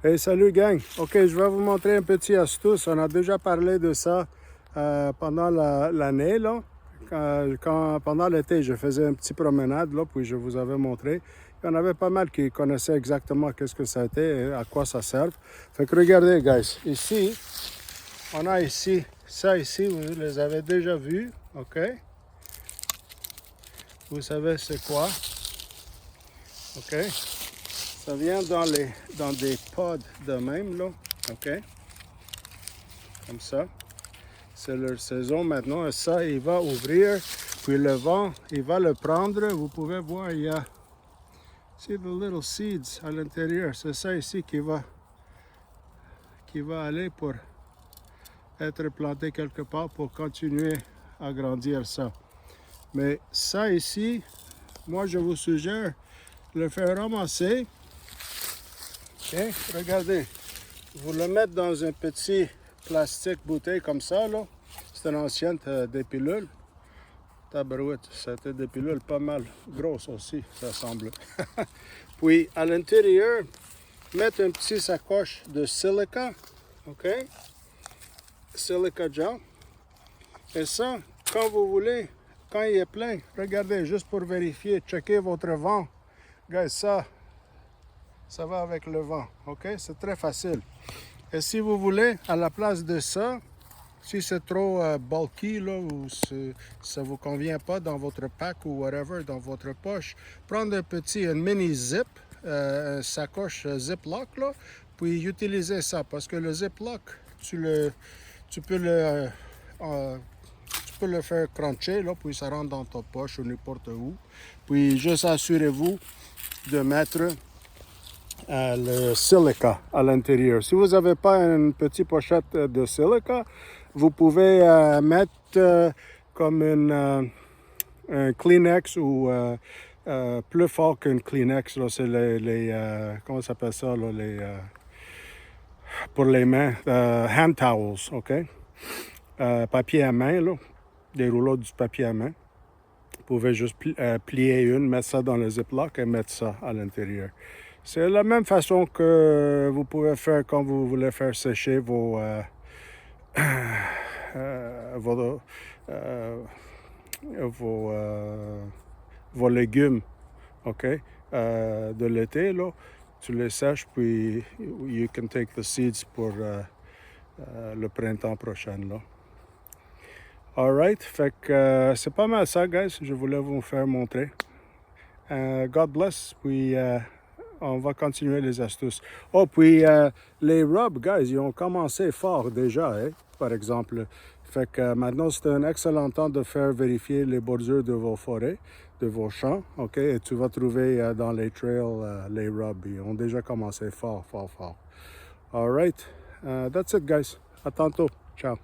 Hey, salut gang. Ok, je vais vous montrer un petit astuce. On a déjà parlé de ça pendant l'année, là. Pendant l'été, je faisais une petite promenade, là, puis je vous avais montré. Il y en avait pas mal qui connaissaient exactement qu'est-ce que ça était et à quoi ça sert. Fait que regardez, guys. Ici, on a ici, ça ici, vous les avez déjà vus, ok? Vous savez c'est quoi, ok? Ça vient dans des pods de même, là, ok? Comme ça. C'est leur saison maintenant et ça, il va ouvrir. Puis le vent, il va le prendre. Vous pouvez voir, il y a see the little seeds à l'intérieur. C'est ça ici qui va aller pour être planté quelque part pour continuer à grandir ça. Mais ça ici, moi je vous suggère de le faire ramasser. Okay? Regardez, vous le mettez dans un petit plastique bouteille comme ça, là. C'est une ancienne des pilules. Tabarouette, c'était des pilules pas mal grosses aussi, ça semble. Puis à l'intérieur, mettre un petit sacoche de silica, ok? Silica gel. Et ça, quand vous voulez, quand il est plein, regardez, juste pour vérifier, checkez votre vent. Guys, ça va avec le vent, ok? C'est très facile. Et si vous voulez, à la place de ça, si c'est trop bulky, là, ou ça ne vous convient pas dans votre pack ou whatever, dans votre poche, prendre un mini zip, un sacoche Ziploc, là, puis utiliser ça. Parce que le Ziploc, tu peux le faire cruncher, là, puis ça rentre dans ta poche ou n'importe où. Puis juste assurez-vous de mettre le silica à l'intérieur. Si vous n'avez pas une petite pochette de silica, vous pouvez mettre comme un Kleenex ou plus fort qu'un Kleenex. C'est comment ça s'appelle ça? Là, pour les mains, hand towels, OK? Papier à main, là, des rouleaux du papier à main. Vous pouvez juste plier une, mettre ça dans le Ziploc et mettre ça à l'intérieur. C'est la même façon que vous pouvez faire quand vous voulez faire sécher vos légumes, ok, de l'été, là. Tu les sèches, puis you can take the seeds pour le printemps prochain, là. Alright, fait que c'est pas mal ça, guys. Je voulais vous faire montrer. God bless, puis on va continuer les astuces. Oh, puis les rubs, guys, ils ont commencé fort déjà, hein, par exemple. Fait que maintenant, c'est un excellent temps de faire vérifier les bordures de vos forêts, de vos champs, OK? Et tu vas trouver dans les trails les rubs. Ils ont déjà commencé fort, fort, fort. All right. That's it, guys. À tantôt. Ciao.